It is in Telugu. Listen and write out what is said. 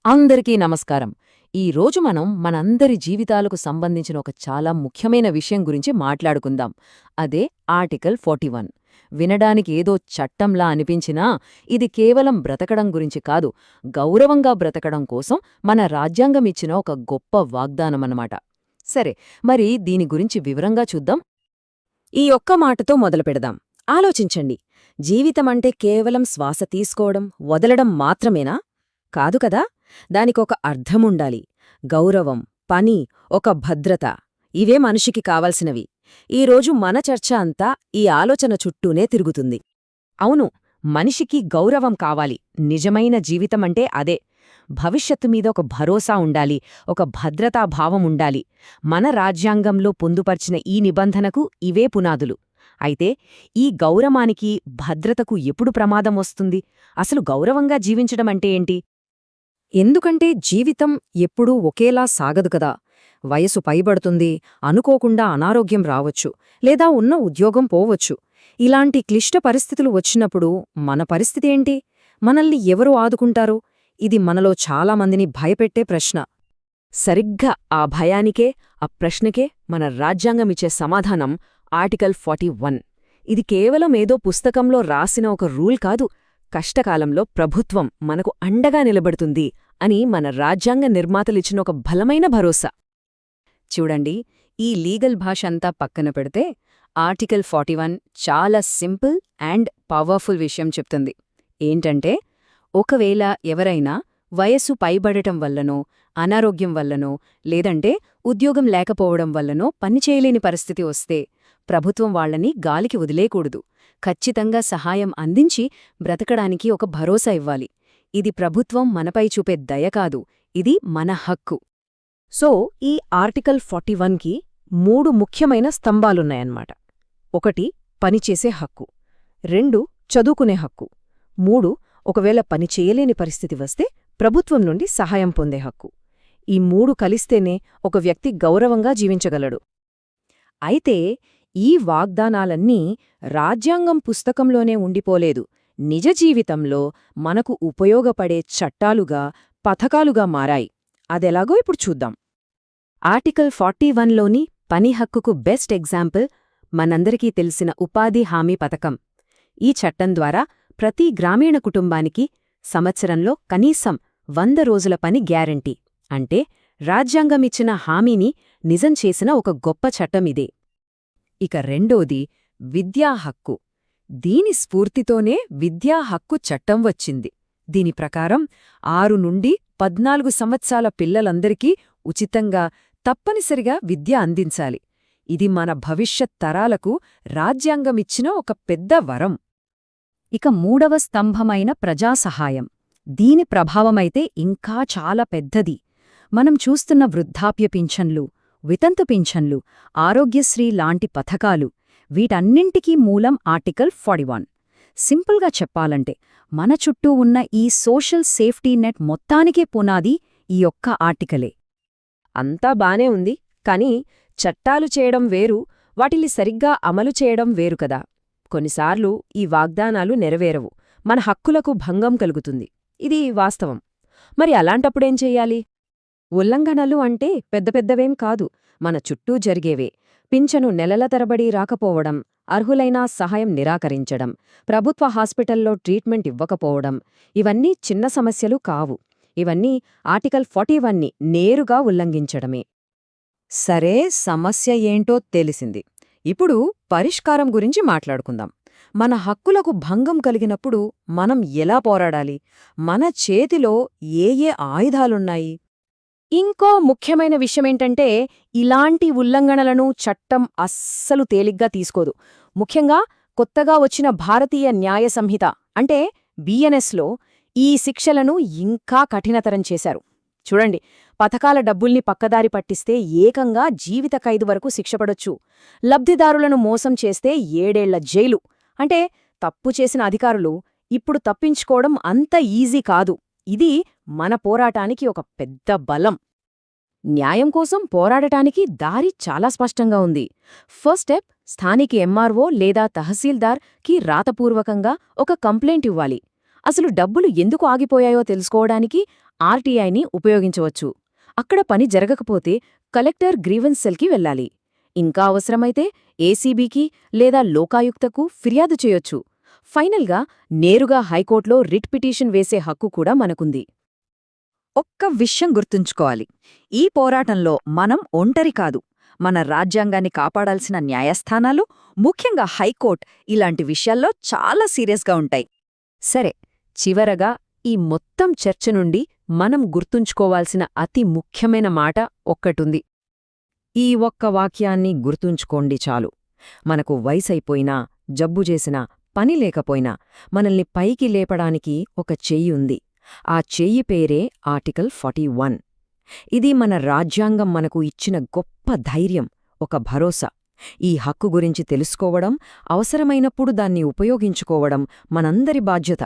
అందరికీ నమస్కారం. ఈరోజు మనం మనందరి జీవితాలకు సంబంధించిన ఒక చాలా ముఖ్యమైన విషయం గురించి మాట్లాడుకుందాం. అదే ఆర్టికల్ 41. వినడానికి ఏదో చట్టంలా అనిపించినా ఇది కేవలం బ్రతకడం గురించి కాదు, గౌరవంగా బ్రతకడం కోసం మన రాజ్యాంగమిచ్చిన ఒక గొప్ప వాగ్దానమన్నమాట. సరే, మరి దీని గురించి వివరంగా చూద్దాం. ఈ ఒక్క మాటతో మొదలుపెడదాం. ఆలోచించండి, జీవితమంటే కేవలం శ్వాస తీసుకోవడం, వదలడం మాత్రమేనా? కాదు కదా. దానికొక అర్థముండాలి. గౌరవం, పని, ఒక భద్రత, ఇవే మనిషికి కావలసినవి. ఈరోజు మన చర్చ అంతా ఈ ఆలోచన చుట్టూనే తిరుగుతుంది. అవును, మనిషికి గౌరవం కావాలి. నిజమైన జీవితమంటే అదే. భవిష్యత్తు మీద ఒక భరోసా ఉండాలి, ఒక భద్రతాభావం ఉండాలి. మన రాజ్యాంగంలో పొందుపర్చిన ఈ నిబంధనకు ఇవే పునాదులు. అయితే ఈ గౌరవానికి, భద్రతకు ఎప్పుడు ప్రమాదం వస్తుంది? అసలు గౌరవంగా జీవించడమంటే ఏంటి? ఎందుకంటే జీవితం ఎప్పుడూ ఒకేలా సాగదు కదా. వయసు పైబడుతుంది, అనుకోకుండా అనారోగ్యం రావచ్చు, లేదా ఉన్న ఉద్యోగం పోవచ్చు. ఇలాంటి క్లిష్ట పరిస్థితులు వచ్చినప్పుడు మన పరిస్థితి ఏంటి? మనల్ని ఎవరు ఆదుకుంటారు? ఇది మనలో చాలామందిని భయపెట్టే ప్రశ్న. సరిగ్గా ఆ భయానికే, ఆ ప్రశ్నకే మన రాజ్యాంగమిచ్చే సమాధానం ఆర్టికల్ 41. ఇది కేవలం ఏదో పుస్తకంలో రాసిన ఒక రూల్ కాదు. కష్టకాలంలో ప్రభుత్వం మనకు అండగా నిలబడుతుంది అని మన రాజ్యాంగ నిర్మాతలిచ్చిన ఒక బలమైన భరోసా. చూడండి, ఈ లీగల్ భాష అంతా పక్కన పెడితే ఆర్టికల్ 41 చాలా సింపుల్ అండ్ పవర్ఫుల్ విషయం చెప్తుంది. ఏంటంటే, ఒకవేళ ఎవరైనా వయస్సు పైబడటం వల్లనో, అనారోగ్యం వల్లనో, లేదంటే ఉద్యోగం లేకపోవడం వల్లనో పనిచేయలేని పరిస్థితి వస్తే ప్రభుత్వం వాళ్లని గాలికి వదిలేకూడదు. ఖచ్చితంగా సహాయం అందించి బ్రతకడానికి ఒక భరోసా ఇవ్వాలి. ఇది ప్రభుత్వం మనపై చూపే దయ కాదు, ఇది మన హక్కు. సో ఈ ఆర్టికల్ 41కి 3 ముఖ్యమైన స్తంభాలున్నాయన్నమాట. 1 పనిచేసే హక్కు, 2 చదువుకునే హక్కు, 3 ఒకవేళ పని చేయలేని పరిస్థితి వస్తే ప్రభుత్వం నుండి సహాయం పొందే హక్కు. ఈ 3 కలిస్తేనే ఒక వ్యక్తి గౌరవంగా జీవించగలడు. అయితే ఈ వాగ్దానాలన్నీ రాజ్యాంగం పుస్తకంలోనే ఉండిపోలేదు. నిజ జీవితంలో మనకు ఉపయోగపడే చట్టాలుగా, పథకాలుగా మారాయి. అదెలాగో ఇప్పుడు చూద్దాం. ఆర్టికల్ 41లోని పని హక్కుకు బెస్ట్ ఎగ్జాంపుల్ మనందరికీ తెలిసిన ఉపాధి హామీ పథకం. ఈ చట్టం ద్వారా ప్రతి గ్రామీణ కుటుంబానికి సంవత్సరంలో కనీసం 100 రోజుల పని గ్యారంటీ. అంటే రాజ్యాంగమిచ్చిన హామీని నిజం చేసిన ఒక గొప్ప చట్టమిదే. ఇక రెండోది విద్యా హక్కు. దీని స్ఫూర్తితోనే విద్యా హక్కు చట్టం వచ్చింది. దీని ప్రకారం 6 నుండి 14 సంవత్సరాల పిల్లలందరికీ ఉచితంగా, తప్పనిసరిగా విద్య అందించాలి. ఇది మన భవిష్యత్ తరాలకు రాజ్యాంగమిచ్చిన ఒక పెద్ద వరం. ఇక 3వ స్తంభమైన ప్రజాసహాయం. దీని ప్రభావమైతే ఇంకా చాలా పెద్దది. మనం చూస్తున్న వృద్ధాప్య పింఛన్లు, వితంతు పింఛన్లు, ఆరోగ్యశ్రీ లాంటి పథకాలు, వీటన్నింటికీ మూలం ఆర్టికల్ 41. సింపుల్గా చెప్పాలంటే మన చుట్టూ ఉన్న ఈ సోషల్ సేఫ్టీ నెట్ మొత్తానికే పునాది ఈ ఒక్క ఆర్టికలే. అంతా బానే ఉంది, కానీ చట్టాలు చేయడం వేరు, వాటిని సరిగ్గా అమలు చేయడం వేరు కదా. కొన్నిసార్లు ఈ వాగ్దానాలు నెరవేరవు, మన హక్కులకు భంగం కలుగుతుంది. ఇది వాస్తవం. మరి అలాంటప్పుడేం చెయ్యాలి? ఉల్లంఘనలు అంటే పెద్ద పెద్దవేం కాదు, మన చుట్టూ జరిగేవే. పింఛను నెలల తరబడి రాకపోవడం, అర్హులైనా సహాయం నిరాకరించడం, ప్రభుత్వ హాస్పిటల్లో ట్రీట్మెంట్ ఇవ్వకపోవడం, ఇవన్నీ చిన్న సమస్యలు కావు. ఇవన్నీ ఆర్టికల్ 41ని నేరుగా ఉల్లంఘించడమే. సరే, సమస్య ఏంటో తెలిసింది. ఇప్పుడు పరిష్కారం గురించి మాట్లాడుకుందాం. మన హక్కులకు భంగం కలిగినప్పుడు మనం ఎలా పోరాడాలి? మన చేతిలో ఏ ఏ ఆయుధాలున్నాయి? ఇంకో ముఖ్యమైన విషయమేంటంటే, ఇలాంటి ఉల్లంఘనలను చట్టం అస్సలు తేలిగ్గా తీసుకోదు. ముఖ్యంగా కొత్తగా వచ్చిన భారతీయ న్యాయ సంహిత అంటే బిఎన్ఎస్లో ఈ శిక్షలను ఇంకా కఠినతరం చేశారు. చూడండి, పథకాల డబ్బుల్ని పక్కదారి పట్టిస్తే ఏకంగా జీవిత ఖైదు వరకు శిక్షపడొచ్చు. లబ్ధిదారులను మోసం చేస్తే 7 ఏళ్ల జైలు. అంటే తప్పు చేసిన అధికారులు ఇప్పుడు తప్పించుకోవడం అంత ఈజీ కాదు. ఇది మన పోరాటానికి ఒక పెద్ద బలం. న్యాయం కోసం పోరాడటానికి దారి చాలా స్పష్టంగా ఉంది. ఫస్ట్ స్టెప్, స్థానిక ఎంఆర్ఓ లేదా తహసీల్దార్ కి రాతపూర్వకంగా ఒక కంప్లైంట్ ఇవ్వాలి. అసలు డబ్బులు ఎందుకు ఆగిపోయాయో తెలుసుకోవడానికి ఆర్టీఐని ఉపయోగించవచ్చు. అక్కడ పని జరగకపోతే కలెక్టర్ గ్రీవెన్స్ సెల్కి వెళ్ళాలి. ఇంకా అవసరమైతే ఏసీబీకి లేదా లోకాయుక్తకు ఫిర్యాదు చేయొచ్చు. ఫైనల్గా నేరుగా హైకోర్టులో రిట్ పిటిషన్ వేసే హక్కు కూడా మనకుంది. ఒక్క విషయం గుర్తుంచుకోవాలి, ఈ పోరాటంలో మనం ఒంటరి కాదు. మన రాజ్యాంగాన్ని కాపాడాల్సిన న్యాయస్థానాలు, ముఖ్యంగా హైకోర్టు ఇలాంటి విషయాల్లో చాలా సీరియస్గా ఉంటాయి. సరే, చివరగా ఈ మొత్తం చర్చ నుండి మనం గుర్తుంచుకోవాల్సిన అతి ముఖ్యమైన మాట ఒక్కటుంది. ఈ ఒక్క వాక్యాన్ని గుర్తుంచుకోండి చాలు. మనకు వయసైపోయినా, జబ్బు చేసినా, పని లేకపోయినా మనల్ని పైకి లేపడానికి ఒక చెయ్యి ఉంది. ఆ చెయ్యి పేరే ఆర్టికల్ 41. ఇది మన రాజ్యాంగం మనకు ఇచ్చిన గొప్ప ధైర్యం, ఒక భరోసా. ఈ హక్కు గురించి తెలుసుకోవడం, అవసరమైనప్పుడు దాన్ని ఉపయోగించుకోవడం మనందరి బాధ్యత.